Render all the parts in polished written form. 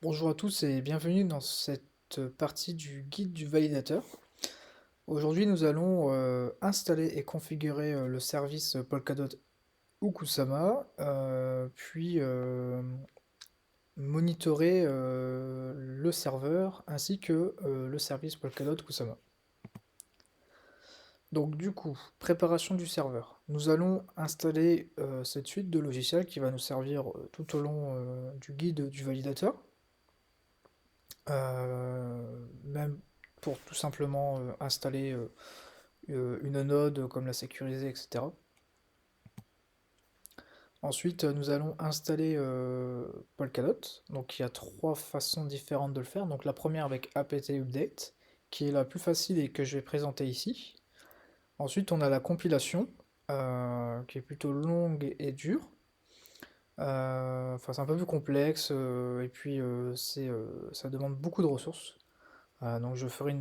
Bonjour à tous et bienvenue dans cette partie du guide du validateur. Aujourd'hui, nous allons installer et configurer le service Polkadot ou Kusama, puis monitorer le serveur ainsi que le service Polkadot Kusama. Donc du coup, préparation du serveur. Nous allons installer cette suite de logiciels qui va nous servir tout au long du guide du validateur. Même pour tout simplement installer une node, comme la sécuriser, etc. Ensuite, nous allons installer Polkadot. Donc il y a trois façons différentes de le faire. Donc la première avec apt update, qui est la plus facile et que je vais présenter ici. Ensuite, on a la compilation, qui est plutôt longue et dure. Enfin, c'est un peu plus complexe, et puis ça demande beaucoup de ressources. Donc je ferai une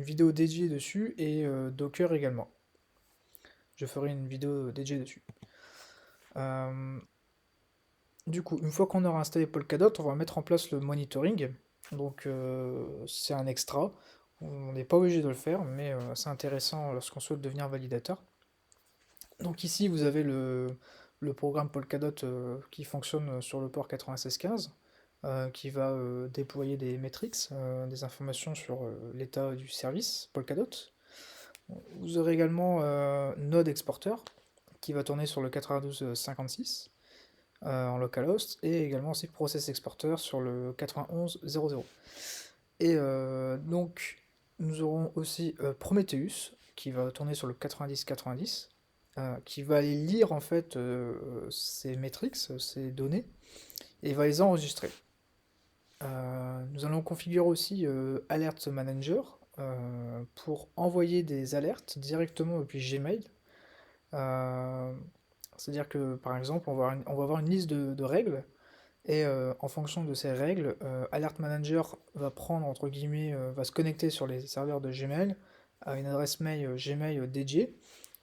vidéo dédiée dessus et Docker également. Je ferai une vidéo dédiée dessus. Euh, du coup, une fois qu'on aura installé Polkadot, on va mettre en place le monitoring. Donc c'est un extra. On n'est pas obligé de le faire, mais c'est intéressant lorsqu'on souhaite devenir validateur. Donc ici, vous avez le programme Polkadot qui fonctionne sur le port 9615, qui va déployer des metrics, des informations sur l'état du service Polkadot. Vous aurez également Node Exporter qui va tourner sur le 9256 en localhost et également aussi Process Exporter sur le 9100. Et donc nous aurons aussi Prometheus qui va tourner sur le 9090 qui va aller lire en fait ces metrics, ces données et va les enregistrer. Nous allons configurer aussi Alert Manager pour envoyer des alertes directement depuis Gmail. Euh, C'est-à-dire que par exemple, on va avoir une liste de règles et en fonction de ces règles, Alert Manager va prendre entre guillemets, va se connecter sur les serveurs de Gmail à une adresse mail Gmail dédiée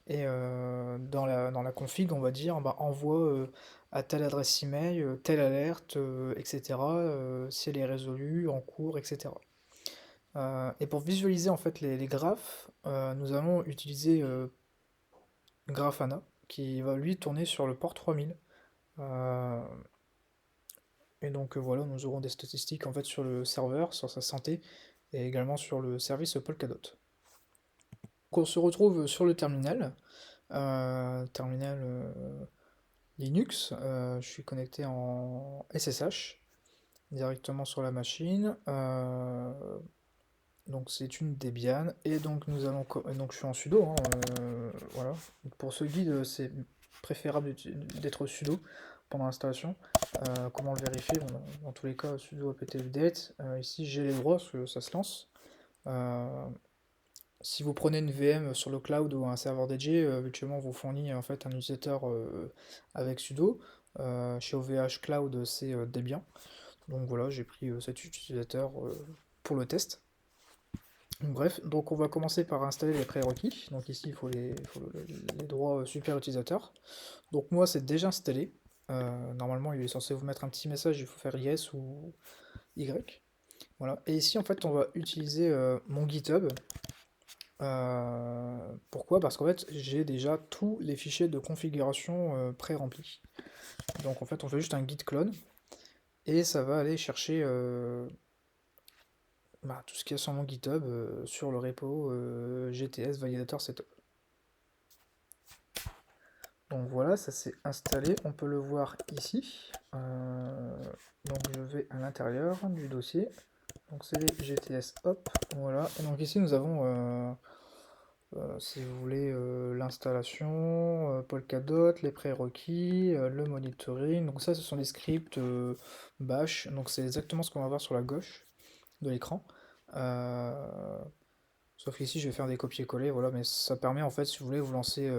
et dans la config, on va dire bah, envoie à telle adresse email, telle alerte, etc. Si elle est résolue, en cours, etc. Et pour visualiser en fait les graphes, nous allons utiliser Grafana qui va lui tourner sur le port 3000. Euh, et donc voilà, nous aurons des statistiques en fait sur le serveur, sur sa santé et également sur le service Polkadot. Donc on se retrouve sur le terminal, terminal Linux. Je suis connecté en SSH directement sur la machine. Donc c'est une Debian et donc nous allons donc je suis en sudo hein, voilà. Donc, pour ce guide c'est préférable d'être sudo pendant l'installation. Comment le vérifier? Bon, dans tous les cas sudo apt update. Ici j'ai les droits parce que ça se lance. Euh, Si vous prenez une VM sur le cloud ou un serveur dédié, habituellement vous fournit en fait un utilisateur avec sudo. Chez OVH Cloud c'est Debian. Donc voilà, j'ai pris cet utilisateur pour le test. Bref, donc on va commencer par installer les prérequis. Donc ici, les droits super utilisateurs. Donc moi, c'est déjà installé. Normalement, il est censé vous mettre un petit message, il faut faire yes ou Y. Voilà. Et ici, en fait, on va utiliser mon GitHub. Pourquoi? Parce qu'en fait, j'ai déjà tous les fichiers de configuration pré-remplis. Donc en fait, on fait juste un git clone et ça va aller chercher bah, tout ce qu'il y a sur mon GitHub, sur le repo GTS Validator Setup. Donc voilà, ça s'est installé, on peut le voir ici. Donc je vais à l'intérieur du dossier. Donc c'est les GTS, hop, voilà. Et donc ici nous avons, si vous voulez, l'installation, Polkadot, les prérequis, le monitoring. Donc ça, ce sont des scripts bash. Donc c'est exactement ce qu'on va voir sur la gauche de l'écran. Euh, Sauf qu'ici, je vais faire des copier-coller, voilà, mais ça permet en fait, si vous voulez, vous lancer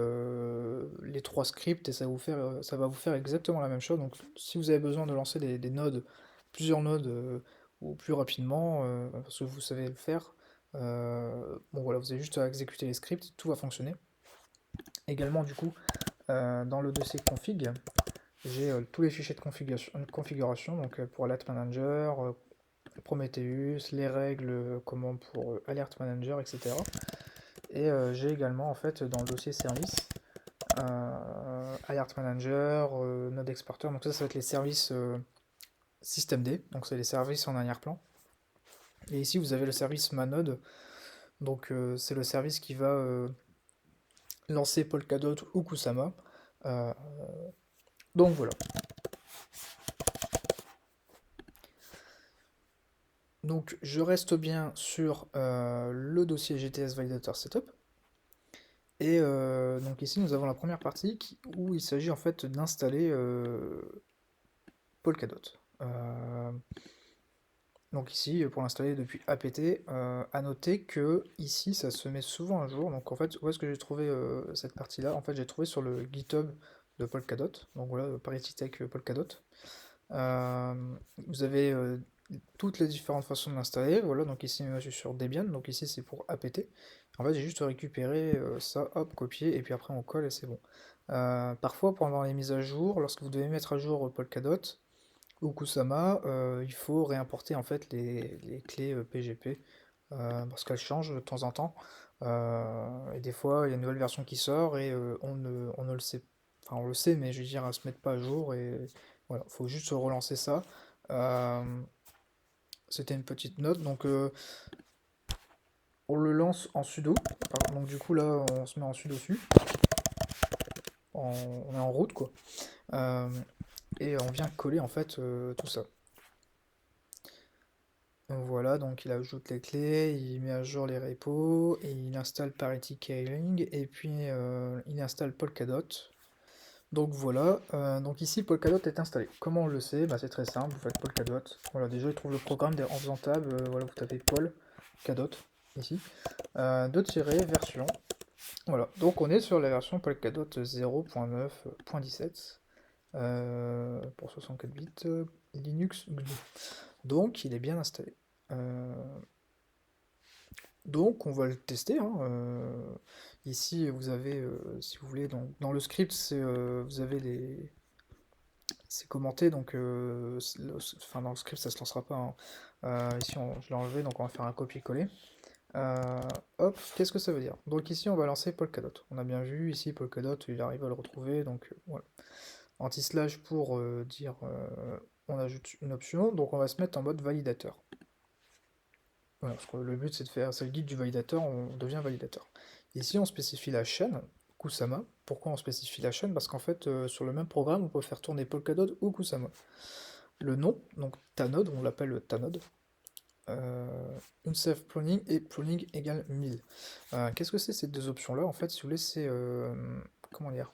les trois scripts et ça va vous faire exactement la même chose. Donc, si vous avez besoin de lancer des nodes, plusieurs nodes ou plus rapidement, parce que vous savez le faire, bon voilà, vous avez juste à exécuter les scripts, tout va fonctionner. Également, du coup, dans le dossier config, j'ai tous les fichiers de configuration donc pour Alert Manager, Prometheus, les règles, comment pour Alert Manager, etc. Et j'ai également en fait dans le dossier service Alert Manager, Node Exporter, donc ça va être les services systemd, donc c'est les services en arrière-plan. Et ici vous avez le service manode, donc c'est le service qui va lancer Polkadot ou Kusama. Euh, donc voilà. Donc je reste bien sur le dossier GTS Validator Setup. Et donc ici nous avons la première partie où il s'agit en fait d'installer Polkadot. Donc ici pour l'installer depuis apt, à noter que ici ça se met souvent à jour. Donc en fait où est-ce que j'ai trouvé cette partie là? En fait j'ai trouvé sur le GitHub de Polkadot. Donc voilà, ParityTech Polkadot. Vous avez toutes les différentes façons de l'installer. Voilà, donc ici je suis sur Debian, donc ici c'est pour apt. En fait j'ai juste récupéré ça, hop, copier, et puis après on colle et c'est bon. Parfois pendant les mises à jour, lorsque vous devez mettre à jour Polkadot ou Kusama, il faut réimporter en fait les clés PGP parce qu'elles changent de temps en temps. Et des fois il y a une nouvelle version qui sort et on ne le sait, enfin on le sait, mais je veux dire, elles se mettent pas à jour et voilà, faut juste relancer ça. Euh, C'était une petite note, donc on le lance en sudo. Donc du coup là on se met en sudo dessus, on est en route quoi. Euh, et on vient coller en fait tout ça. Donc voilà, donc il ajoute les clés, il met à jour les repos, et il installe Parity Keyring, et puis il installe Polkadot. Donc voilà, donc ici Polkadot est installé. Comment on le sait? Bah, c'est très simple, vous faites Polkadot. Voilà, déjà il trouve le programme en faisant tab, voilà, vous tapez Polkadot ici, version. Voilà, donc on est sur la version Polkadot 0.9.17 pour 64 bits Linux GNU. Donc il est bien installé. Euh, donc on va le tester, hein. Ici vous avez, si vous voulez, dans le script, vous avez c'est commenté, donc enfin, dans le script ça se lancera pas, hein. Ici je l'ai enlevé, donc on va faire un copier-coller. Hop, qu'est-ce que ça veut dire? Donc ici on va lancer Polkadot. On a bien vu ici Polkadot, il arrive à le retrouver, donc voilà. Anti-slash pour dire on ajoute une option, donc on va se mettre en mode validateur. Voilà, parce que le but c'est le guide du validateur, on devient validateur. Ici on spécifie la chaîne, Kusama. Pourquoi on spécifie la chaîne? Parce qu'en fait sur le même programme on peut faire tourner Polkadot ou Kusama. Le nom, donc tanode, on l'appelle tanode. Unsafe pruning et pruning égale 1000. Qu'est-ce que c'est ces deux options là? En fait si vous voulez c'est comment dire?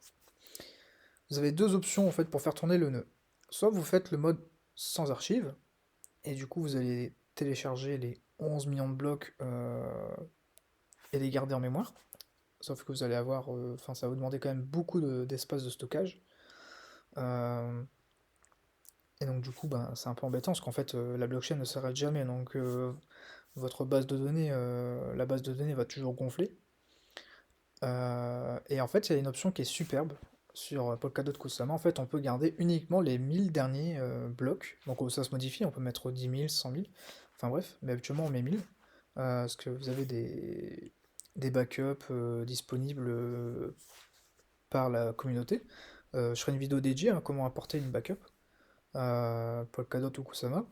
Vous avez deux options en fait pour faire tourner le nœud. Soit vous faites le mode sans archives, et du coup vous allez télécharger les 11 millions de blocs et les garder en mémoire. Sauf que vous allez avoir, enfin ça va vous demander quand même beaucoup d'espace de stockage. Et donc du coup ben, c'est un peu embêtant parce qu'en fait la blockchain ne s'arrête jamais, donc votre base de données, la base de données va toujours gonfler. Et en fait il y a une option qui est superbe sur Polkadot Kusama. En fait on peut garder uniquement les 1000 derniers blocs. Donc ça se modifie, on peut mettre 10 000, 100 000, enfin bref, mais habituellement on met 1000. Parce que vous avez des backups disponibles par la communauté. Je ferai une vidéo dédiée à comment apporter une backup, Polkadot ou Kusama.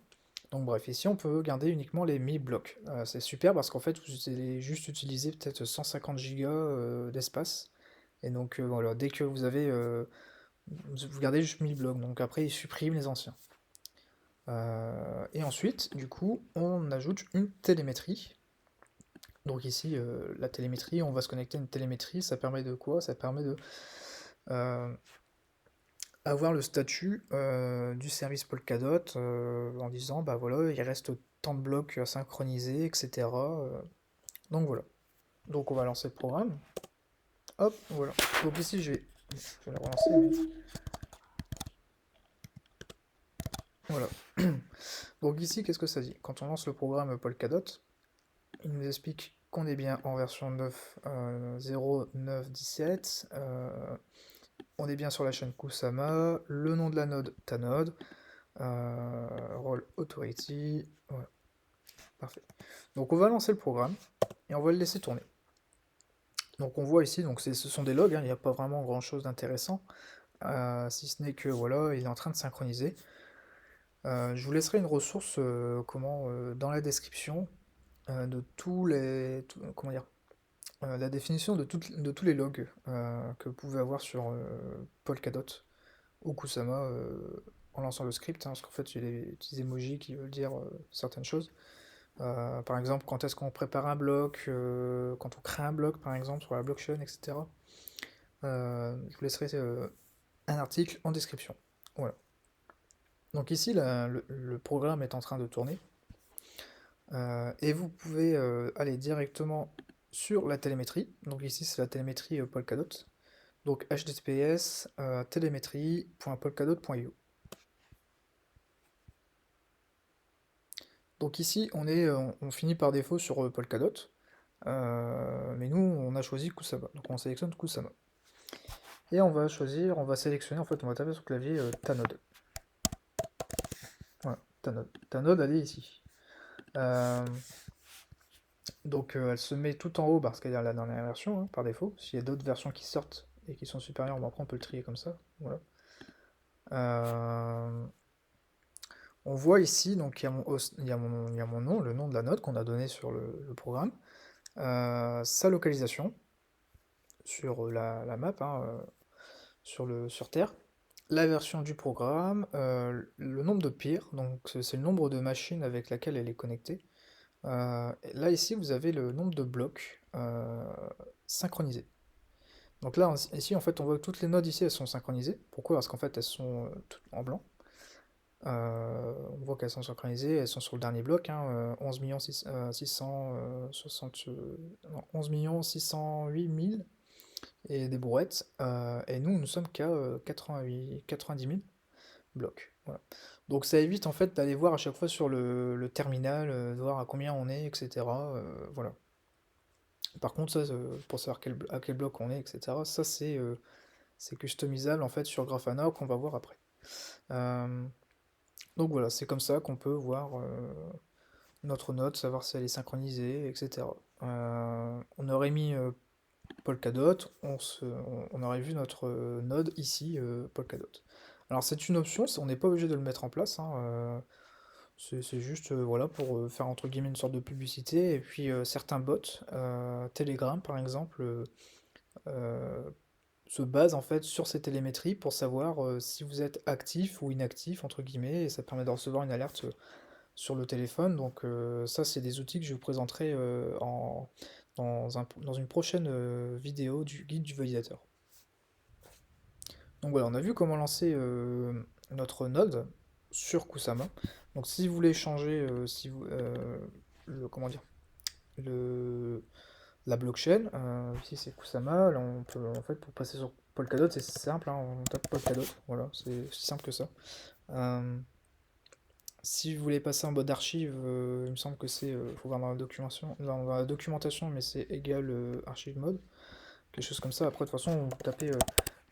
Donc bref, ici on peut garder uniquement les 1000 blocs. C'est super parce qu'en fait vous allez juste utiliser peut-être 150 Go d'espace. Et donc voilà, dès que vous avez... vous gardez juste 1000 blocs, donc après il supprime les anciens. Et ensuite, du coup, on ajoute une télémétrie. Donc ici, la télémétrie, on va se connecter à une télémétrie, ça permet de quoi? Ça permet de avoir le statut du service Polkadot en disant, bah voilà, il reste tant de blocs à synchroniser, etc. Donc voilà. Donc on va lancer le programme. Hop, voilà. Donc ici, je vais le relancer. Voilà. Donc ici, qu'est-ce que ça dit? Quand on lance le programme Polkadot, il nous explique qu'on est bien en version 9.0.9.17, On est bien sur la chaîne Kusama, le nom de la node, ta node, role authority, voilà, parfait. Donc on va lancer le programme et on va le laisser tourner. Donc on voit ici, donc ce sont des logs, hein, il n'y a pas vraiment grand chose d'intéressant, si ce n'est que voilà, il est en train de synchroniser. Je vous laisserai une ressource dans la description de tous les. Comment dire? La définition de tous les logs que vous pouvez avoir sur Polkadot ou Kusama en lançant le script, hein, parce qu'en fait, il y a des petits emojis qui veulent dire certaines choses. Par exemple, quand est-ce qu'on prépare un bloc, quand on crée un bloc, par exemple, sur la blockchain, etc. Je vous laisserai un article en description. Voilà. Donc ici, le programme est en train de tourner. Et vous pouvez aller directement sur la télémétrie. Donc ici, c'est la télémétrie Polkadot. Donc https télémétrie.polkadot.io. Donc ici, on finit par défaut sur Polkadot. Mais nous, on a choisi Kusama. Donc on sélectionne Kusama. Et on va sélectionner, en fait, on va taper sur le clavier ta node. Voilà, ta node. Ta node, elle est ici. Donc elle se met tout en haut parce qu'elle est la dernière version, hein, par défaut. S'il y a d'autres versions qui sortent et qui sont supérieures, bon, après on peut le trier comme ça. Voilà. On voit ici, donc il y a mon nom, le nom de la node qu'on a donné sur le programme, sa localisation sur la map, hein, sur Terre, la version du programme, le nombre de peers, donc c'est le nombre de machines avec laquelle elle est connectée. Là, ici, vous avez le nombre de blocs synchronisés. Donc là, ici, en fait, on voit que toutes les nodes ici, elles sont synchronisées. Pourquoi? Parce qu'en fait, elles sont toutes en blanc. On voit qu'elles sont synchronisées, elles sont sur le dernier bloc, hein, 11 660, non, 11 608 000 et des brouettes. Et nous sommes qu'à 90 000 blocs. Voilà. Donc ça évite en fait d'aller voir à chaque fois sur le terminal, de voir à combien on est, etc. Voilà. Par contre, ça, pour savoir à quel bloc on est, etc., ça c'est customisable en fait sur Grafana qu'on va voir après. Donc voilà, c'est comme ça qu'on peut voir notre node, savoir si elle est synchronisée, etc. On aurait mis Polkadot, on aurait vu notre node ici, Polkadot. Alors c'est une option, on n'est pas obligé de le mettre en place, hein, c'est juste voilà, pour faire entre guillemets une sorte de publicité, et puis certains bots, Telegram par exemple, euh, se basent en fait sur ces télémétries pour savoir si vous êtes actif ou inactif, entre guillemets, et ça permet de recevoir une alerte sur le téléphone. Donc ça, c'est des outils que je vous présenterai dans une prochaine vidéo du guide du validateur. Donc voilà, on a vu comment lancer notre node sur Kusama. Donc si vous voulez changer comment dire, le, la blockchain, ici c'est Kusama, là on peut en fait pour passer sur Polkadot, c'est simple, hein, on tape Polkadot, voilà, c'est aussi simple que ça. Si vous voulez passer en mode archive, il me semble que faut voir dans la documentation, mais c'est égal archive mode, quelque chose comme ça. Après, de toute façon, vous tapez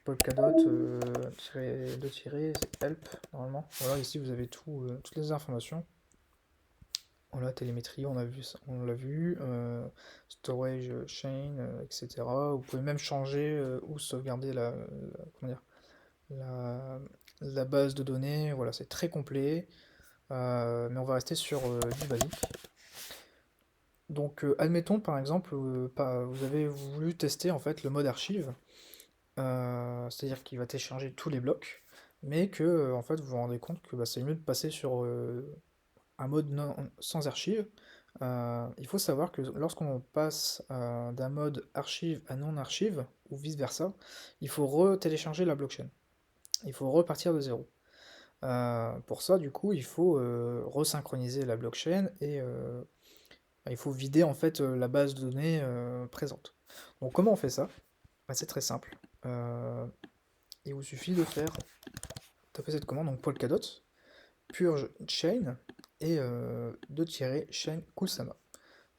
Polkadot, deux tirés, c'est help, normalement. Voilà, ici vous avez toutes les informations. Voilà, télémétrie, on a vu ça, on l'a vu, storage, chain, etc. Vous pouvez même changer ou sauvegarder comment dire, la base de données. Voilà, c'est très complet. Mais on va rester sur du basique. Donc, admettons par exemple, vous avez voulu tester en fait le mode archive, c'est-à-dire qu'il va télécharger tous les blocs, mais que en fait vous vous rendez compte que bah, c'est mieux de passer sur un mode sans archive. Il faut savoir que lorsqu'on passe d'un mode archive à non archive, ou vice versa, il faut retélécharger la blockchain. Il faut repartir de zéro. Pour ça, du coup, il faut resynchroniser la blockchain et il faut vider en fait la base de données présente. Donc comment on fait ça? Bah, c'est très simple. Il vous suffit de taper cette commande, donc Polkadot, purge chain et de tirer chain Kusama.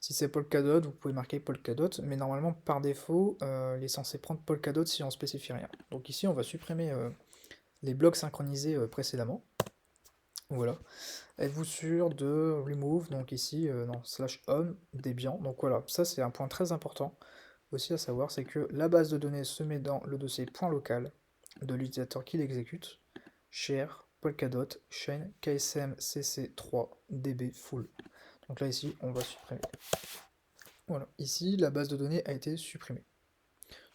Si c'est Polkadot, vous pouvez marquer Polkadot, mais normalement, par défaut, il est censé prendre Polkadot si on spécifie rien. Donc ici, on va supprimer les blocs synchronisés précédemment. Voilà. Êtes-vous sûr de remove, donc ici, non, slash home, Debian. Donc voilà, ça c'est un point très important aussi à savoir, c'est que la base de données se met dans le dossier .local de l'utilisateur qui l'exécute, share, Polkadot, chain, ksm, cc3, db, full. Donc là ici, on va supprimer. Voilà, ici, la base de données a été supprimée.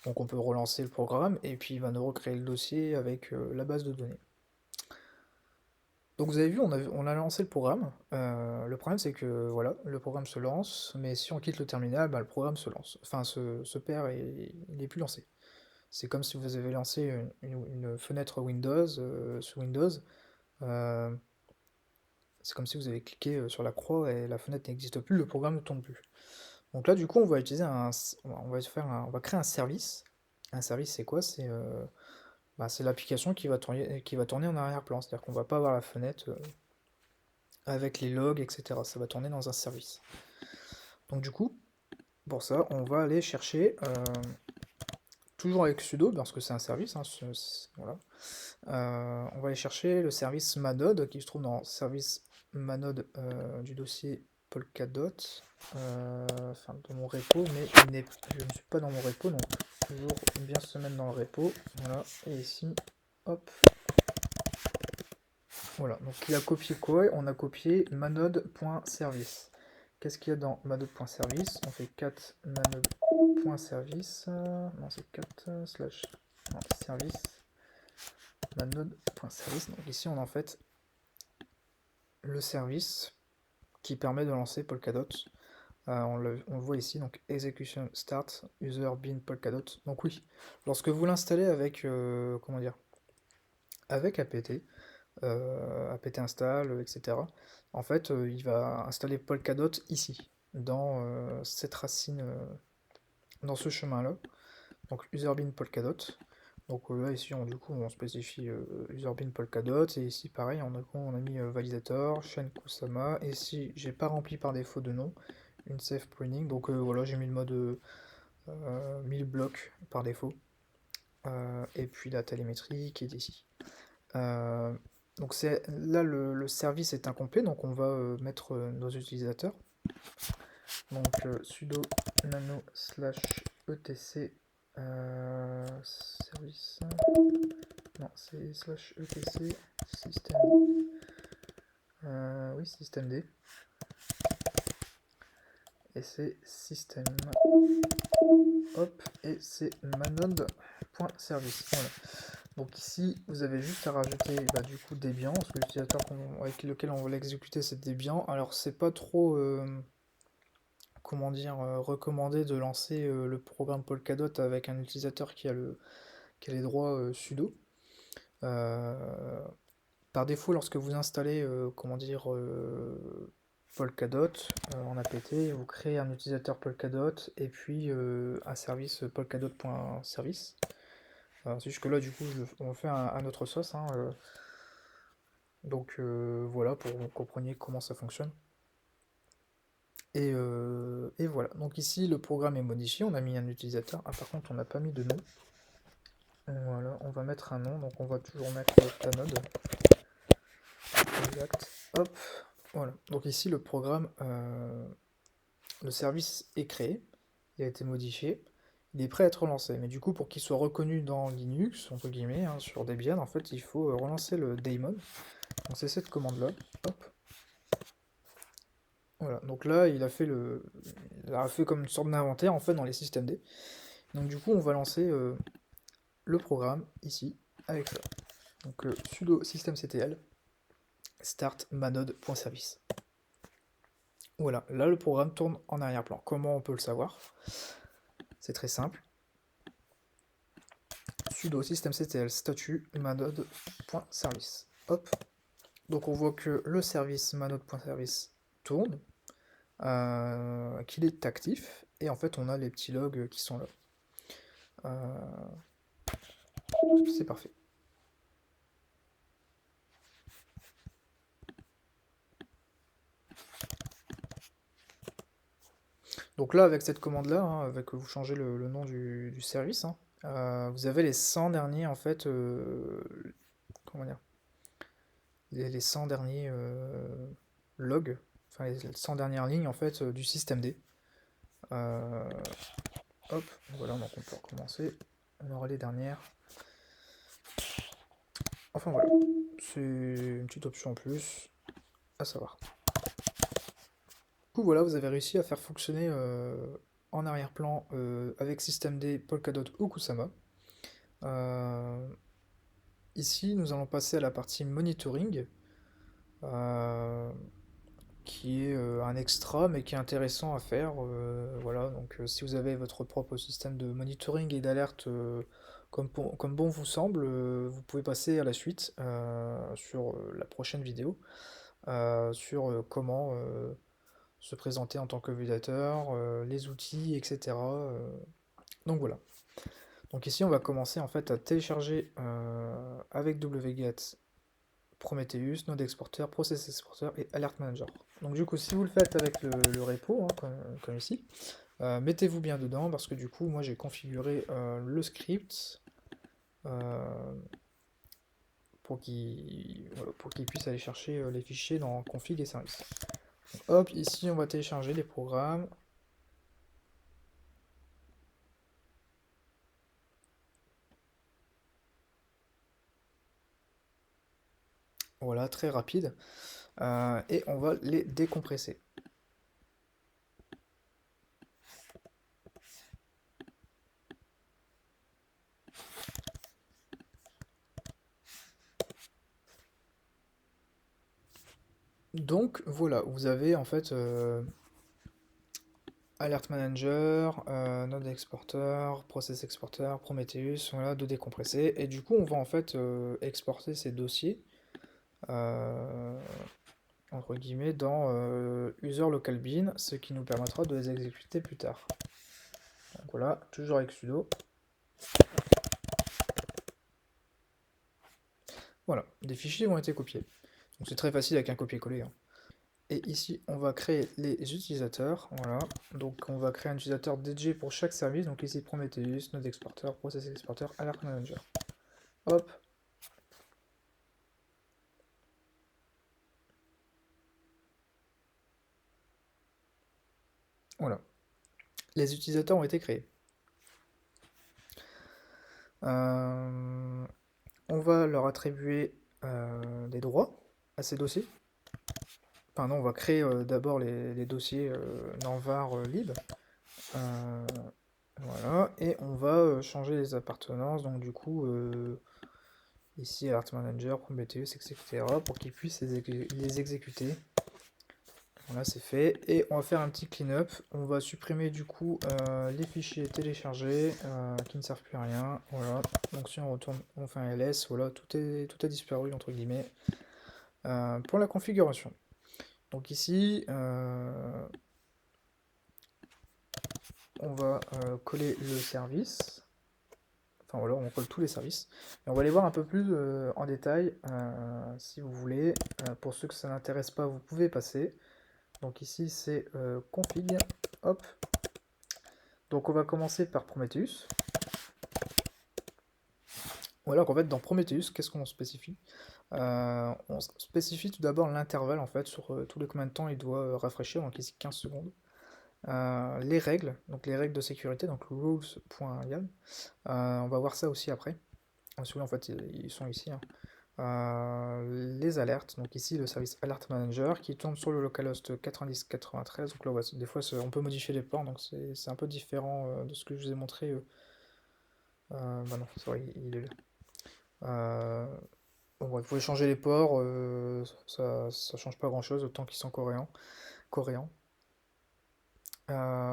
Donc on peut relancer le programme, et puis il va nous recréer le dossier avec la base de données. Donc vous avez vu, on a lancé le programme. Le problème c'est que voilà, le programme se lance, mais si on quitte le terminal, bah, le programme se lance. Enfin se perd et il n'est plus lancé. C'est comme si vous avez lancé une fenêtre Windows sur Windows. euh, c'est comme si vous avez cliqué sur la croix et la fenêtre n'existe plus, le programme ne tourne plus. Donc là du coup on va utiliser on va créer un service. Un service c'est quoi? C'est l'application qui va tourner en arrière-plan, c'est-à-dire qu'on va pas avoir la fenêtre avec les logs, etc. Ça va tourner dans un service. Donc du coup, pour ça, on va aller chercher, toujours avec sudo, parce que c'est un service, hein, voilà. On va aller chercher le service manode, qui se trouve dans service manode du dossier Polkadot, enfin dans mon repo, mais je ne suis pas dans mon repo, donc toujours bien se mettre dans le repo, voilà, et ici, hop, voilà, donc il a copié quoi? On a copié manode.service. Qu'est-ce qu'il y a dans manode.service? On fait cat manode.service. Non, c'est cat slash non, service manode.service. Donc ici, on a en fait le service qui permet de lancer Polkadot. On le voit ici, donc execution start user bin Polkadot. Donc oui, lorsque vous l'installez avec, comment dire, avec apt, apt install, etc. En fait, il va installer Polkadot ici, dans cette racine, dans ce chemin-là. Donc userbin Polkadot. Donc là, ici, du coup, on spécifie userbin Polkadot. Et ici, pareil, on a mis validator, chain Kusama. Et si j'ai pas rempli par défaut de nom, une safe pruning. Donc voilà, j'ai mis le mode 1000 blocs par défaut. Et puis la télémétrie qui est ici. Donc là le service est incomplet, donc on va mettre nos utilisateurs. Donc sudo nano slash etc service. Non, c'est slash etc système. Oui, systemd. Et c'est système. Hop, et c'est manode.service. Voilà. Donc ici, vous avez juste à rajouter du coup Debian, parce que l'utilisateur avec lequel on va l'exécuter c'est Debian. Alors c'est pas trop, comment dire, recommandé de lancer le programme Polkadot avec un utilisateur qui a les droits sudo. Par défaut, lorsque vous installez, comment dire, Polkadot en apt, vous créez un utilisateur Polkadot et puis un service polkadot.service. C'est juste que là, du coup, on fait un autre sauce. Hein, donc voilà, pour que vous compreniez comment ça fonctionne. Et voilà. Donc ici, le programme est modifié. On a mis un utilisateur. Ah, par contre, on n'a pas mis de nom. Voilà, on va mettre un nom. Donc on va toujours mettre ta node. Exact. Hop. Voilà. Donc ici, le programme, le service est créé. Il a été modifié. Il est prêt à être relancé. Mais du coup, pour qu'il soit reconnu dans Linux, entre guillemets, hein, sur Debian, en fait, il faut relancer le daemon. Donc c'est cette commande-là. Hop. Voilà. Donc là, il a fait comme une sorte d'inventaire en fait dans les systèmes D. Donc du coup, on va lancer le programme ici avec ça. Donc sudo systemctl start manode.service. Voilà. Là, le programme tourne en arrière-plan. Comment on peut le savoir? C'est très simple. Sudo systemctl statut manode.service. Hop. Donc on voit que le service manode.service tourne, qu'il est actif, et en fait on a les petits logs qui sont là. C'est parfait. Donc là, avec cette commande-là, hein, avec vous changez le nom du service, hein, vous avez les 100 derniers en fait, comment dire, les 100 derniers logs, enfin les 100 dernières lignes en fait du système D. Euh, Hop, voilà, donc on peut recommencer. On aura les dernières. Enfin voilà, c'est une petite option en plus à savoir. Du coup voilà, vous avez réussi à faire fonctionner en arrière-plan avec systemd, Polkadot ou Kusama. Euh, Ici, nous allons passer à la partie monitoring, euh, qui est un extra, mais qui est intéressant à faire. Voilà, donc si vous avez votre propre système de monitoring et d'alerte comme bon vous semble, vous pouvez passer à la suite sur la prochaine vidéo, sur comment se présenter en tant que validateur, les outils, etc. Donc voilà. Donc ici, on va commencer en fait à télécharger avec wget Prometheus, Node Exporter, Process Exporter et Alert Manager. Donc du coup, si vous le faites avec le repo, hein, comme ici, mettez-vous bien dedans parce que du coup, moi j'ai configuré le script euh, pour qu'il puisse aller chercher les fichiers dans config et service. Donc, hop, ici on va télécharger les programmes. Voilà, très rapide. Et on va les décompresser. Donc voilà, vous avez en fait Alert Manager, Node Exporter, Process Exporter, Prometheus, voilà, de décompresser. Et du coup, on va en fait exporter ces dossiers, euh, entre guillemets, dans user local bin, ce qui nous permettra de les exécuter plus tard. Donc voilà, toujours avec sudo. Voilà, des fichiers ont été copiés. Donc c'est très facile avec un copier-coller, hein. Et ici, on va créer les utilisateurs. Voilà. Donc, on va créer un utilisateur dédié pour chaque service. Donc, ici, Prometheus, Node Exporter, Process Exporter, Alert Manager. Hop. Voilà. Les utilisateurs ont été créés. On va leur attribuer des droits à ces dossiers. Enfin, non, on va créer d'abord les dossiers Nanvar lib. Voilà. Et on va changer les appartenances. Donc, du coup. Ici, Alert Manager, Prometheus, etc. pour qu'ils puissent les exécuter. Voilà, c'est fait. Et on va faire un petit clean-up. On va supprimer du coup les fichiers téléchargés qui ne servent plus à rien. Voilà. Donc si on retourne, on fait un ls, voilà, tout a disparu entre guillemets pour la configuration. Donc ici, on va coller le service. Enfin voilà, on colle tous les services. Et on va les voir un peu plus en détail si vous voulez. Pour ceux que ça n'intéresse pas, vous pouvez passer. Donc ici c'est config. Hop. Donc on va commencer par Prometheus. Ou alors en fait dans Prometheus, qu'est-ce qu'on spécifie? On spécifie tout d'abord l'intervalle en fait sur tous les combien de temps il doit rafraîchir, donc ici 15 secondes. Les règles, donc les règles de sécurité, donc rules.yam. On va voir ça aussi après. Celui en fait ils sont ici, hein. Les alertes, donc ici le service Alert Manager qui tourne sur le localhost 9093. Donc là ouais, des fois on peut modifier les ports, donc c'est un peu différent de ce que je vous ai montré. Bah non, c'est vrai, il est là. Bon, bref, vous pouvez changer les ports, ça change pas grand chose autant qu'ils sont coréens.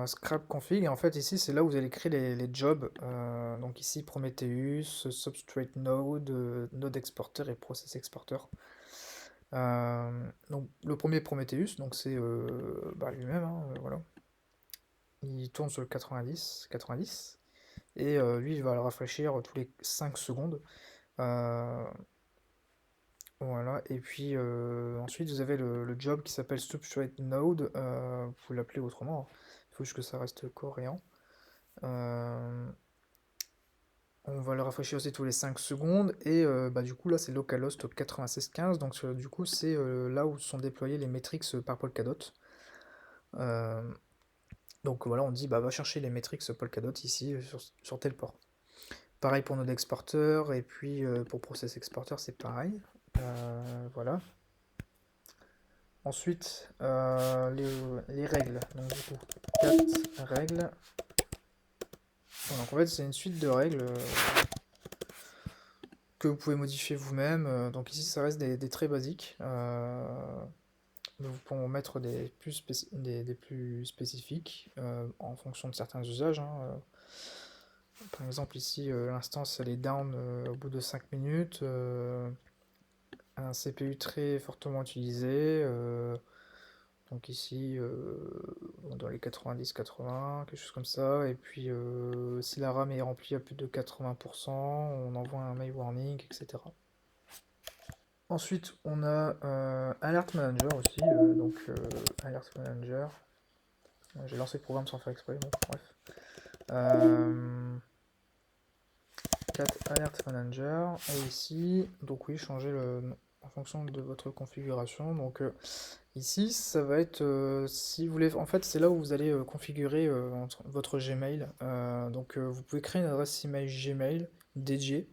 Scrap config, et en fait ici c'est là où vous allez créer les jobs. Donc ici Prometheus, Substrate Node, Node Exporter et Process Exporter. Donc le premier Prometheus, donc c'est bah, lui-même, hein, voilà. Il tourne sur le 90, et lui il va le rafraîchir tous les 5 secondes. Euh, voilà, et puis ensuite vous avez le job qui s'appelle Substrate Node, vous pouvez l'appeler autrement, hein. Il faut juste que ça reste cohérent. Euh, on va le rafraîchir aussi tous les 5 secondes, et bah, du coup là c'est localhost 9615, donc du coup c'est là où sont déployés les metrics par Polkadot. Euh, donc voilà, on dit bah va chercher les metrics Polkadot ici sur tel port. Pareil pour Node Exporter, et puis pour Process Exporter c'est pareil. Voilà. Ensuite, les règles. Donc du coup, 4 règles. Voilà, donc en fait c'est une suite de règles que vous pouvez modifier vous-même. Donc ici ça reste des traits basiques. Mais vous pouvez en mettre des plus spécifiques en fonction de certains usages, hein. Par exemple ici l'instance elle est down au bout de 5 minutes. Un CPU très fortement utilisé. Donc ici, dans les 90-80, quelque chose comme ça. Et puis, si la RAM est remplie à plus de 80%, on envoie un mail warning, etc. Ensuite, on a Alert Manager aussi. Alert Manager. J'ai lancé le programme sans faire exprès, bon, bref. 4 Alert Manager. Et ici, donc oui, changer en fonction de votre configuration. Donc ici, ça va être si vous voulez. En fait, c'est là où vous allez configurer votre Gmail. Vous pouvez créer une adresse email Gmail dédiée.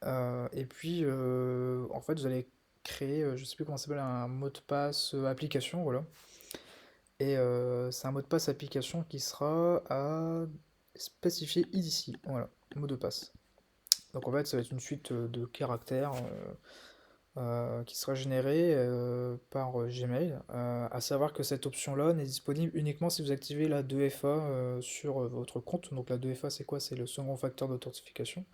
Et puis, en fait, vous allez créer, je sais plus comment ça s'appelle, un mot de passe application, voilà. Et c'est un mot de passe application qui sera à spécifier ici, voilà, mot de passe. Donc en fait, ça va être une suite de caractères qui sera générée par Gmail. À savoir que cette option-là n'est disponible uniquement si vous activez la 2FA sur votre compte. Donc la 2FA, c'est quoi? C'est le second facteur d'authentification.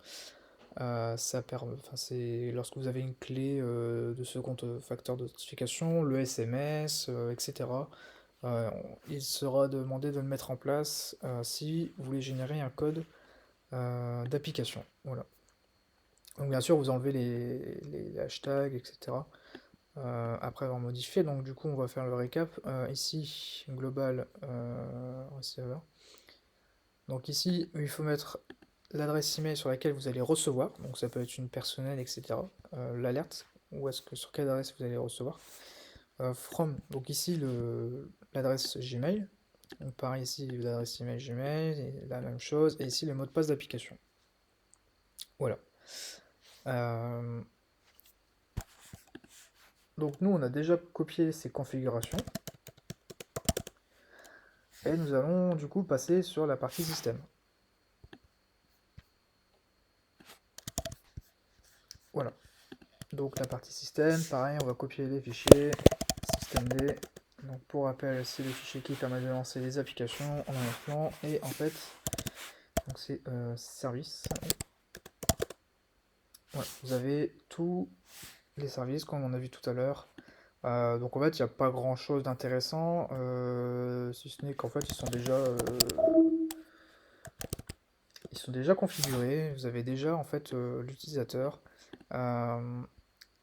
C'est lorsque vous avez une clé de second facteur d'authentification, le SMS, etc. Il sera demandé de le mettre en place si vous voulez générer un code d'application. Voilà. Donc bien sûr, vous enlevez les hashtags, etc. Après avoir modifié. Donc du coup, on va faire le récap. Ici, global receiver. Donc ici, il faut mettre l'adresse email sur laquelle vous allez recevoir. Donc ça peut être une personnelle, etc. L'alerte, sur quelle adresse vous allez recevoir. From, donc ici l'adresse Gmail. Donc pareil ici, l'adresse email Gmail, et la même chose. Et ici, le mot de passe d'application. Voilà. Donc nous, on a déjà copié ces configurations. Et nous allons du coup passer sur la partie système. Voilà. Donc la partie système, pareil, on va copier les fichiers systemd. Donc pour rappel, c'est le fichier qui permet de lancer les applications en arrière-plan. Et en fait, donc c'est service. Ouais, vous avez tous les services comme on a vu tout à l'heure. Donc en fait, il n'y a pas grand chose d'intéressant, si ce n'est qu'en fait, ils sont déjà configurés. Vous avez déjà en fait l'utilisateur. Euh,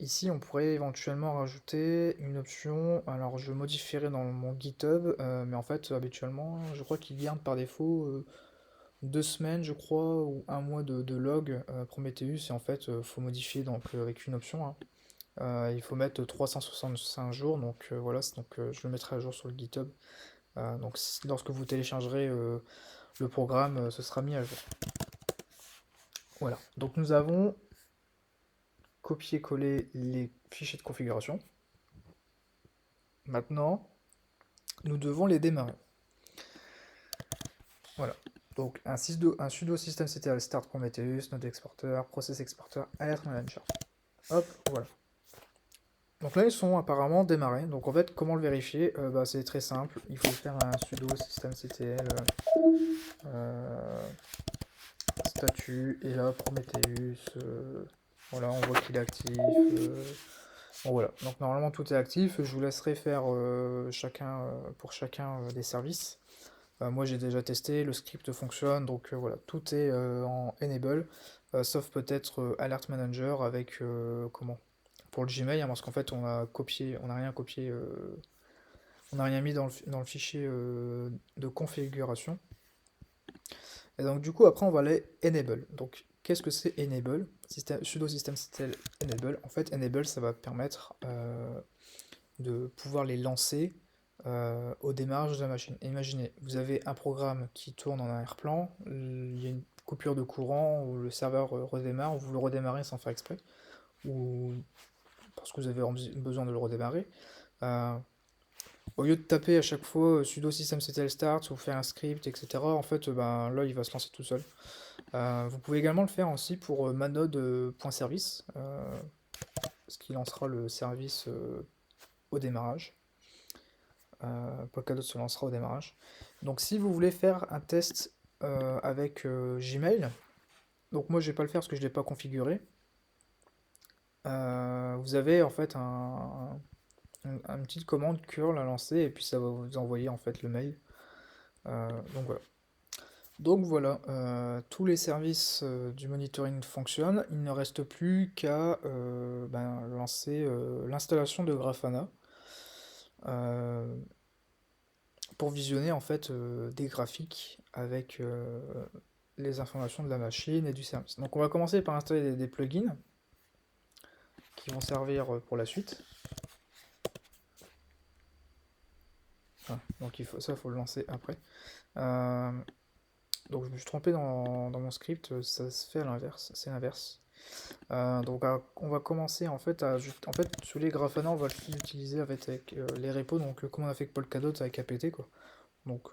Ici, on pourrait éventuellement rajouter une option. Alors, je modifierai dans mon GitHub, mais en fait, habituellement, je crois qu'il garde par défaut 2 semaines, je crois, ou un mois de log Prometheus. Et en fait, il faut modifier donc avec une option, hein. Il faut mettre 365 jours, donc voilà, je le mettrai à jour sur le GitHub. Lorsque vous téléchargerez le programme, ce sera mis à jour. Voilà, donc nous avons copié-collé les fichiers de configuration. Maintenant, nous devons les démarrer. Voilà. Donc un sudo systemctl start Prometheus, Node Exporter, Process Exporter, Alert Manager. Hop, voilà. Donc là, ils sont apparemment démarrés. Donc en fait, comment le vérifier? C'est très simple. Il faut faire un sudo systemctl statut, et là, Prometheus. Voilà, on voit qu'il est actif. Bon, voilà. Donc normalement, tout est actif. Je vous laisserai faire pour chacun des services. Moi j'ai déjà testé, le script fonctionne, donc voilà, tout est en enable, sauf peut-être Alert Manager avec comment? Pour le Gmail, hein, parce qu'en fait on a rien copié On n'a rien mis dans le fichier de configuration. Et donc du coup après on va aller enable. Donc qu'est-ce que c'est enable? Sudo systemctl enable. En fait enable ça va permettre de pouvoir les lancer au démarrage de la machine. Imaginez, vous avez un programme qui tourne en arrière-plan, il y a une coupure de courant ou le serveur redémarre, ou vous le redémarrez sans faire exprès, ou parce que vous avez besoin de le redémarrer. Euh, Au lieu de taper à chaque fois sudo systemctl start ou faire un script, etc., en fait, ben, là, il va se lancer tout seul. Vous pouvez également le faire aussi pour manode.service, ce qui lancera le service au démarrage. Polkadot se lancera au démarrage. Donc si vous voulez faire un test avec Gmail, donc moi je vais pas le faire parce que je ne l'ai pas configuré, vous avez en fait une petite commande curl à lancer et puis ça va vous envoyer en fait le mail. Donc voilà. Donc voilà, tous les services du monitoring fonctionnent. Il ne reste plus qu'à ben, lancer l'installation de Grafana pour visionner en fait des graphiques avec les informations de la machine et du service. Donc on va commencer par installer des plugins qui vont servir pour la suite. Donc ça, il faut le lancer après. Donc je me suis trompé dans mon script, ça se fait à l'inverse, c'est l'inverse. Donc on va commencer en fait en fait sous les Grafana on va l'utiliser avec les repos, donc comme on a fait avec Polkadot avec apt quoi. Donc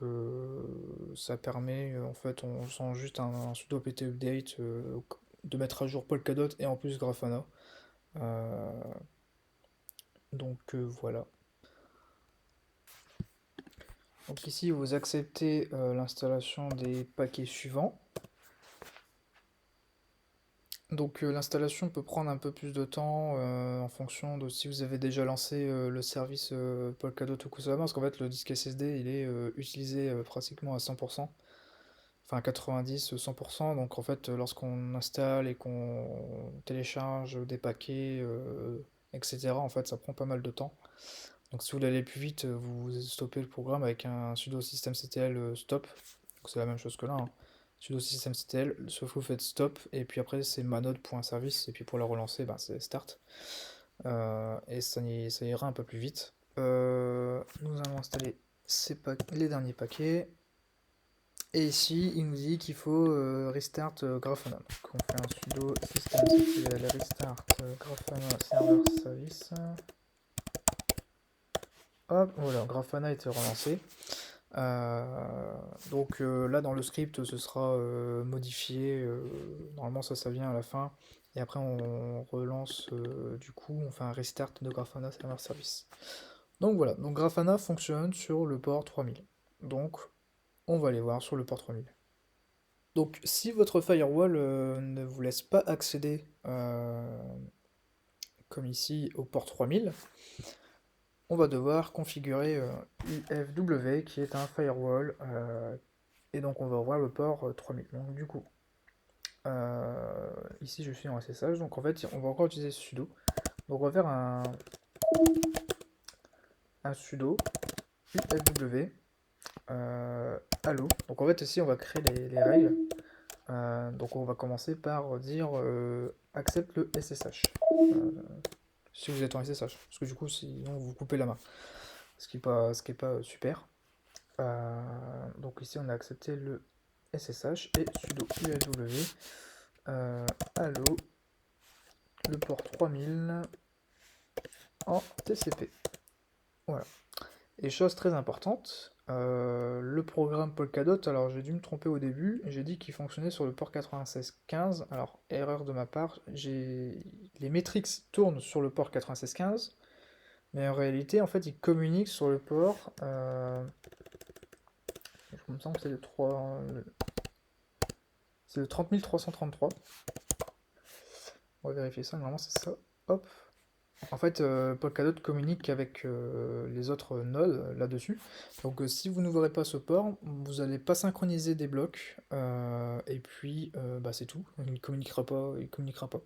ça permet en fait on sent juste un sudo apt update de mettre à jour Polkadot et en plus Grafana. Euh, donc voilà. Donc ici vous acceptez l'installation des paquets suivants. Donc l'installation peut prendre un peu plus de temps en fonction de si vous avez déjà lancé le service Polkadot ou Kusama, parce qu'en fait le disque SSD il est utilisé pratiquement à 100%, enfin 90-100%, donc en fait lorsqu'on installe et qu'on télécharge des paquets, etc., en fait ça prend pas mal de temps. Donc si vous voulez aller plus vite, vous stoppez le programme avec un sudo systemctl stop, donc c'est la même chose que là, hein. Sudo systemctl, sauf que vous faites stop, et puis après c'est manode.service, et puis pour la relancer, ben, c'est start. Et ça ira un peu plus vite. Nous allons installer les derniers paquets. Et ici, il nous dit qu'il faut restart Grafana. Donc on fait un sudo systemctl restart Grafana server service. Hop, voilà, Grafana a été relancé. Donc là dans le script ce sera modifié, normalement ça vient à la fin, et après on relance du coup, on fait un restart de Grafana Server Service. Donc voilà, donc Grafana fonctionne sur le port 3000. Donc on va aller voir sur le port 3000. Donc si votre firewall ne vous laisse pas accéder comme ici au port 3000, on va devoir configurer UFW qui est un firewall et donc on va ouvrir le port 3000. Donc du coup, ici je suis en SSH, donc en fait on va encore utiliser sudo. Donc on va faire un sudo UFW allo. Donc en fait ici on va créer les règles. Donc on va commencer par dire accepte le SSH. Si vous êtes en SSH, parce que du coup sinon vous coupez la main. Ce qui est pas super. Donc ici on a accepté le SSH et sudo uaw allo le port 3000 en TCP. Voilà. Et chose très importante, le programme Polkadot, alors j'ai dû me tromper au début, j'ai dit qu'il fonctionnait sur le port 9615, alors erreur de ma part, les métriques tournent sur le port 9615, mais en réalité en fait ils communiquent sur le port, je me semble que c'est le 30333. On va vérifier ça, normalement c'est ça. Hop. En fait, Polkadot communique avec les autres nodes là-dessus. Donc si vous n'ouvrez pas ce port, vous n'allez pas synchroniser des blocs. Et puis, bah, c'est tout. Il ne communiquera pas. Il communiquera pas.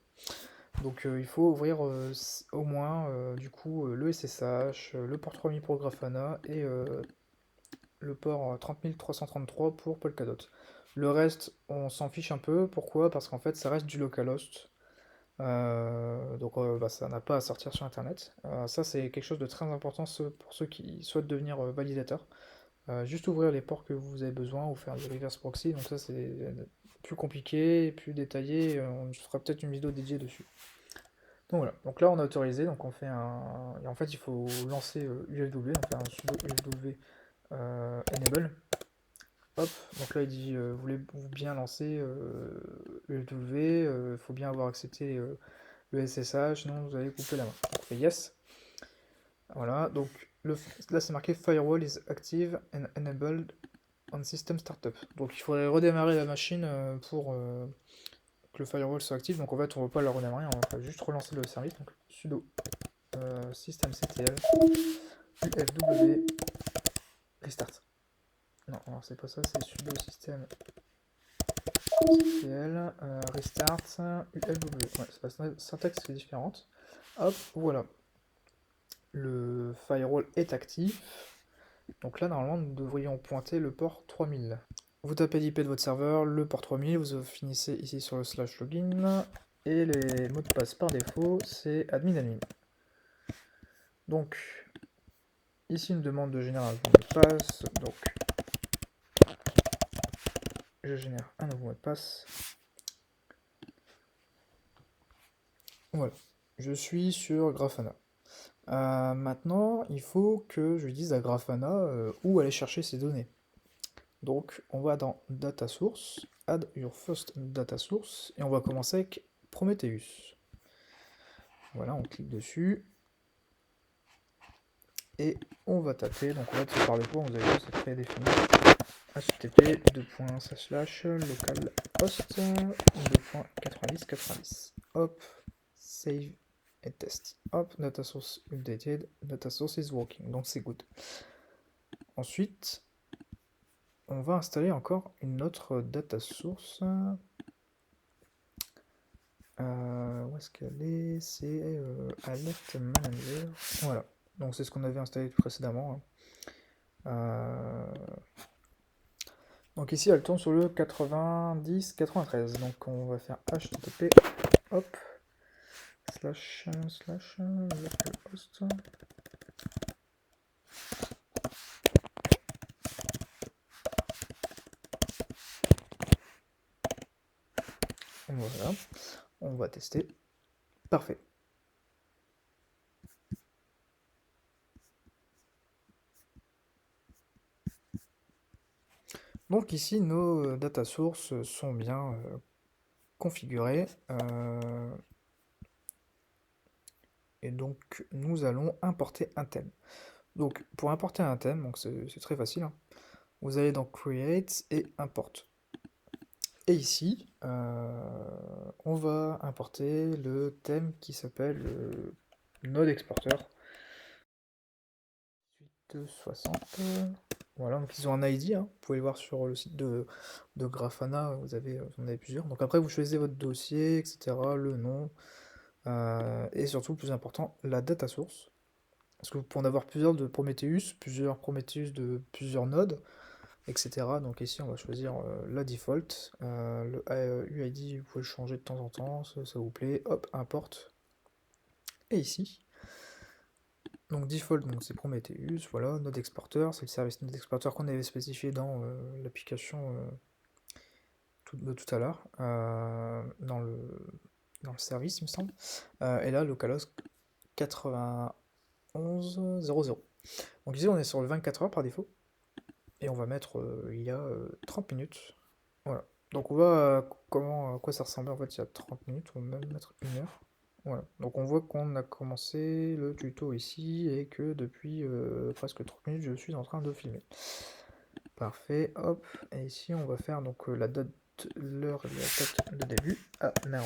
Donc il faut ouvrir au moins du coup le le SSH, le port 3000 pour Grafana et le port 30333 pour Polkadot. Le reste, on s'en fiche un peu. Pourquoi? Parce qu'en fait, ça reste du localhost. Donc bah, ça n'a pas à sortir sur Internet. Ça, c'est quelque chose de très important pour ceux qui souhaitent devenir validateurs. Juste ouvrir les ports que vous avez besoin ou faire du reverse proxy. Donc ça, c'est plus compliqué, plus détaillé. On fera peut-être une vidéo dédiée dessus. Donc voilà, donc là on a autorisé, donc on fait un... Et en fait il faut lancer UFW, on fait un sudo UFW enable. Hop, donc là il dit voulez-vous bien lancer UFW, il faut bien avoir accepté le SSH, sinon vous allez couper la main. Donc on fait yes. Voilà, donc là c'est marqué Firewall is active and enabled on system startup. Donc il faudrait redémarrer la machine pour que le firewall soit actif. Donc en fait on ne va pas la redémarrer, on va juste relancer le service. Donc sudo systemctl ufw restart. Non, alors c'est pas ça, c'est sudo systemctl restart ufw. Ouais, c'est la syntaxe qui est différente. Hop, voilà. Le firewall est actif. Donc là, normalement, nous devrions pointer le port 3000. Vous tapez l'IP de votre serveur, le port 3000, vous finissez ici sur le /login, et les mots de passe par défaut, c'est admin. Donc, ici une demande de générer un mot de passe, donc je génère un nouveau mot de passe. Voilà, je suis sur Grafana. Maintenant, il faut que je dise à Grafana où aller chercher ces données. Donc, on va dans Data Source, Add your first data source, et on va commencer avec Prometheus. Voilà, on clique dessus. Et on va taper, donc on va être par défaut, vous avez vu, c'est prédéfini. http localhost 2.90.90. Hop, save et test. Hop, data source updated, data source is working, donc c'est good. Ensuite, on va installer encore une autre data source. Où est-ce qu'elle est? C'est Alert Manager. Voilà, donc c'est ce qu'on avait installé précédemment. Donc ici elle tourne sur le 90-93. Donc on va faire http hop //localhost. Voilà, on va tester. Parfait. Donc ici nos data sources sont bien configurées. Et donc nous allons importer un thème. Donc pour importer un thème, donc c'est très facile, hein. Vous allez dans Create et Import. Et ici, on va importer le thème qui s'appelle Node Exporter 860. Voilà, donc ils ont un ID, hein. Vous pouvez le voir sur le site de Grafana, vous en avez plusieurs. Donc après, vous choisissez votre dossier, etc., le nom, et surtout, le plus important, la data source. Parce que vous pouvez en avoir plusieurs de Prometheus de plusieurs nodes, etc. Donc ici, on va choisir la default. Le UID, vous pouvez le changer de temps en temps, ça vous plaît. Hop, import. Et ici, donc default, donc c'est Prometheus, voilà, Node Exporter, c'est le service Node Exporter qu'on avait spécifié dans l'application de tout à l'heure, dans le service, il me semble. Et là, localhost 91.00. Donc ici, on est sur le 24 heures par défaut. Et on va mettre il y a 30 minutes. Voilà. Donc on voit à quoi ça ressemblait en fait il y a 30 minutes, on va même mettre 1 heure. Voilà. Donc on voit qu'on a commencé le tuto ici et que depuis presque 30 minutes je suis en train de filmer. Parfait, hop. Et ici on va faire donc la date, l'heure et la date de début à now.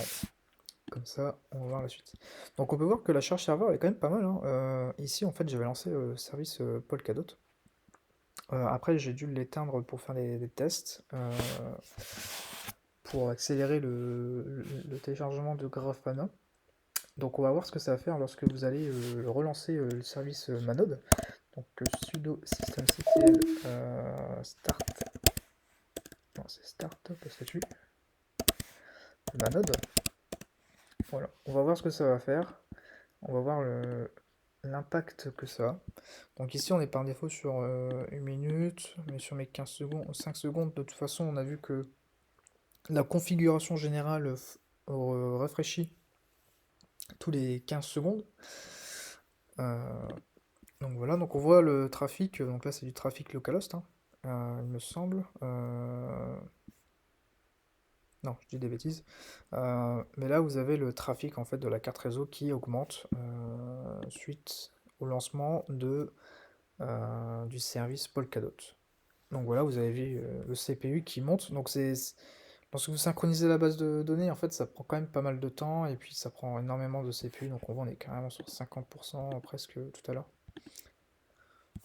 Comme ça, on va voir la suite. Donc on peut voir que la charge serveur elle est quand même pas mal, hein. Ici en fait j'avais lancé le service Polkadot. Après, j'ai dû l'éteindre pour faire des tests, pour accélérer le téléchargement de Grafana. Donc on va voir ce que ça va faire lorsque vous allez relancer le service Manode. Donc sudo systemctl start, non c'est start statut Manode. Voilà, on va voir ce que ça va faire. On va voir l'impact que ça a. Donc ici on est par défaut sur 1 minute, mais sur mes 15 secondes, 5 secondes, de toute façon on a vu que la configuration générale rafraîchit tous les 15 secondes. Euh, donc voilà, donc on voit le trafic, donc là c'est du trafic localhost, hein, il me semble. Non, je dis des bêtises. Mais là vous avez le trafic en fait de la carte réseau qui augmente suite au lancement du service Polkadot. Donc voilà, vous avez vu le CPU qui monte. Donc lorsque vous synchronisez la base de données, en fait, ça prend quand même pas mal de temps et puis ça prend énormément de CPU. Donc on voit, on est carrément sur 50% presque tout à l'heure.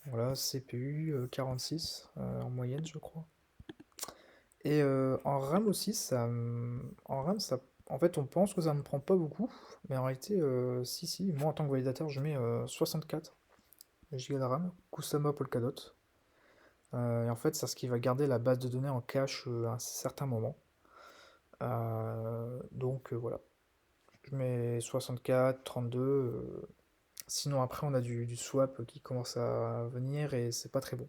Voilà, CPU 46 en moyenne, je crois. Et en RAM aussi, en RAM, en fait, on pense que ça ne prend pas beaucoup, mais en réalité, si, moi en tant que validateur, je mets 64 Go de RAM, Kusama Polkadot. Et en fait, c'est ce qui va garder la base de données en cache à un certain moment. Donc voilà, je mets 64, 32. Sinon après on a du swap qui commence à venir et c'est pas très bon.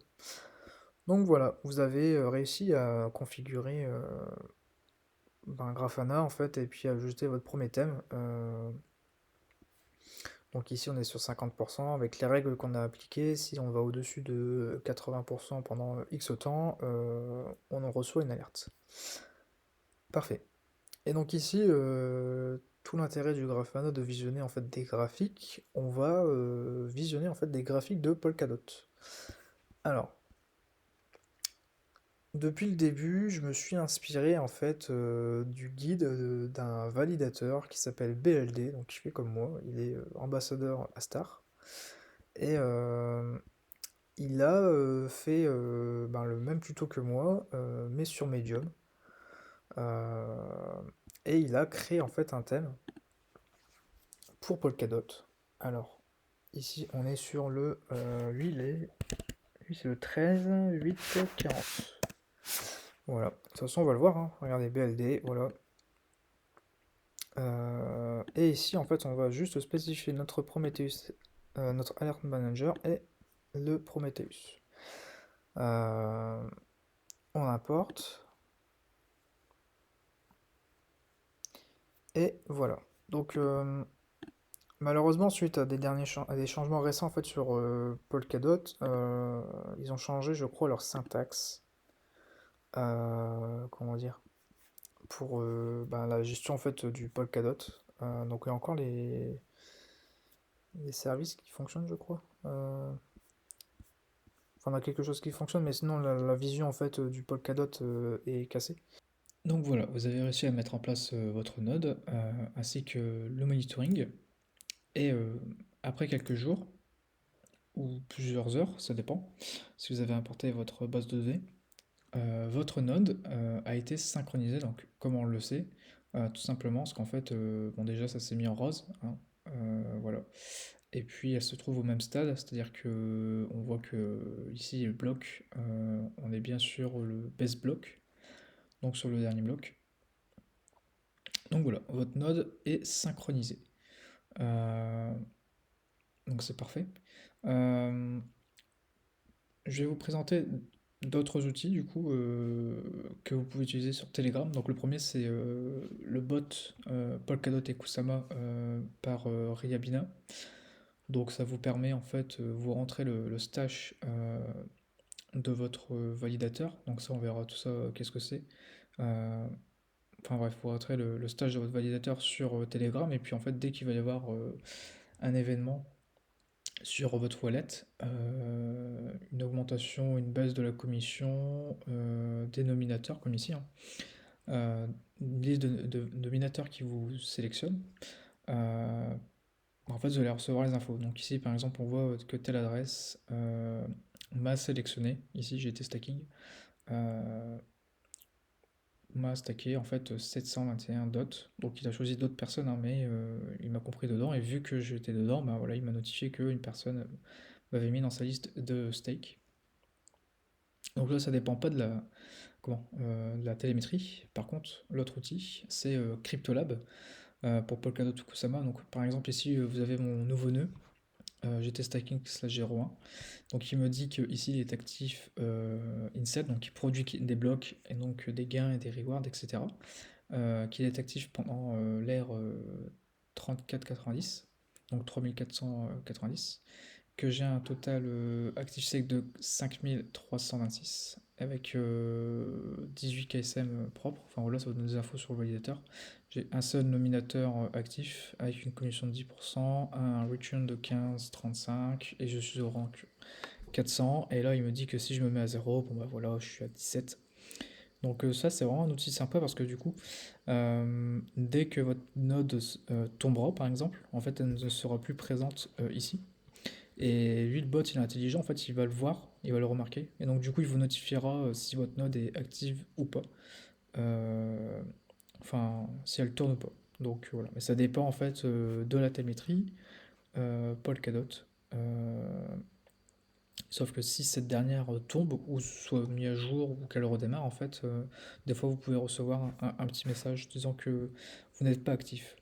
Donc voilà, vous avez réussi à configurer Grafana en fait et puis à ajouter votre premier thème. Donc ici on est sur 50% avec les règles qu'on a appliquées. Si on va au-dessus de 80% pendant X temps, on en reçoit une alerte. Parfait. Et donc ici, tout l'intérêt du Grafana de visionner en fait des graphiques, on va visionner en fait des graphiques de Polkadot. Alors, depuis le début, je me suis inspiré en fait du guide d'un validateur qui s'appelle BLD, donc qui fait comme moi, il est ambassadeur Astar. Et il a fait le même tuto que moi, mais sur Medium. Euh, et il a créé en fait un thème pour Polkadot. Alors, ici on est sur lui c'est le 13 8 40. Voilà, de toute façon on va le voir, hein. Regardez BLD, voilà. Et ici en fait on va juste spécifier notre Prometheus, notre Alert Manager et le Prometheus. On importe. Et voilà. Donc malheureusement, suite à à des changements récents en fait, sur Polkadot, ils ont changé, je crois, leur syntaxe. Comment dire? Pour la gestion en fait du Polkadot. Donc il y a encore les services qui fonctionnent, je crois. Enfin, on a quelque chose qui fonctionne, mais sinon la vision en fait du Polkadot est cassée. Donc voilà, vous avez réussi à mettre en place votre node ainsi que le monitoring. Et après quelques jours, ou plusieurs heures, ça dépend, si vous avez importé votre base de données, votre node a été synchronisé. Donc comment on le sait? Tout simplement parce qu'en fait, bon déjà ça s'est mis en rose, hein, voilà. Et puis elle se trouve au même stade, c'est-à-dire que on voit que ici le bloc, on est bien sur le base bloc, donc sur le dernier bloc. Donc voilà, votre node est synchronisé. Euh, donc c'est parfait. Euh, Je vais vous présenter d'autres outils du coup que vous pouvez utiliser sur Telegram. Donc le premier c'est le bot Polkadot et Kusama par Ryabina. Donc ça vous permet en fait, vous rentrez le stash de votre validateur. Donc ça on verra tout ça, qu'est-ce que c'est. Euh, Enfin bref, vous rentrez le stage de votre validateur sur Telegram et puis en fait dès qu'il va y avoir un événement sur votre wallet, une augmentation, une baisse de la commission, des nominateurs comme ici, hein, une liste de nominateurs qui vous sélectionne. euh, En fait, vous allez recevoir les infos. Donc ici, par exemple, on voit que telle adresse m'a sélectionné. Ici, j'ai été stacking. Euh, m'a stacké en fait 721 dots. Donc il a choisi d'autres personnes, hein, mais il m'a compris dedans. Et vu que j'étais dedans, bah voilà, il m'a notifié qu'une personne m'avait mis dans sa liste de stake. Donc là, ça dépend pas de la, de la télémétrie. Par contre, l'autre outil, c'est Cryptolab pour Polkadot Kusama. Donc par exemple, ici, vous avez mon nouveau nœud, GT Stacking /01. Donc il me dit que ici il est actif Incel, donc il produit des blocs et donc des gains et des rewards, etc. Qu'il est actif pendant l'ère 3490, donc 3490, que j'ai un total actif sec de 5326 avec 18 KSM propres. Enfin voilà, ça vous donne des infos sur le validateur. J'ai un seul nominateur actif avec une commission de 10%, un return de 15,35 et je suis au rank 400. Et là, il me dit que si je me mets à 0, bon bah voilà, je suis à 17. Donc ça, c'est vraiment un outil sympa parce que du coup, dès que votre node tombera, par exemple, en fait, elle ne sera plus présente ici. Et lui, le bot, il est intelligent, en fait, il va le voir, il va le remarquer. Et donc, du coup, il vous notifiera si votre node est active ou pas. Euh, enfin, si elle tourne ou pas. Donc voilà. Mais ça dépend, en fait, de la télémétrie, Polkadot. Euh, Sauf que si cette dernière tombe ou soit mise à jour ou qu'elle redémarre, en fait, des fois, vous pouvez recevoir un petit message disant que vous n'êtes pas actif.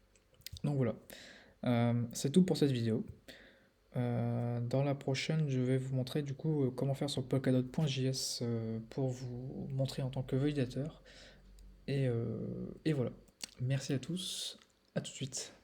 Donc voilà. C'est tout pour cette vidéo. Dans la prochaine, je vais vous montrer du coup comment faire sur polkadot.js pour vous montrer en tant que validateur. Et voilà. Merci à tous. À tout de suite.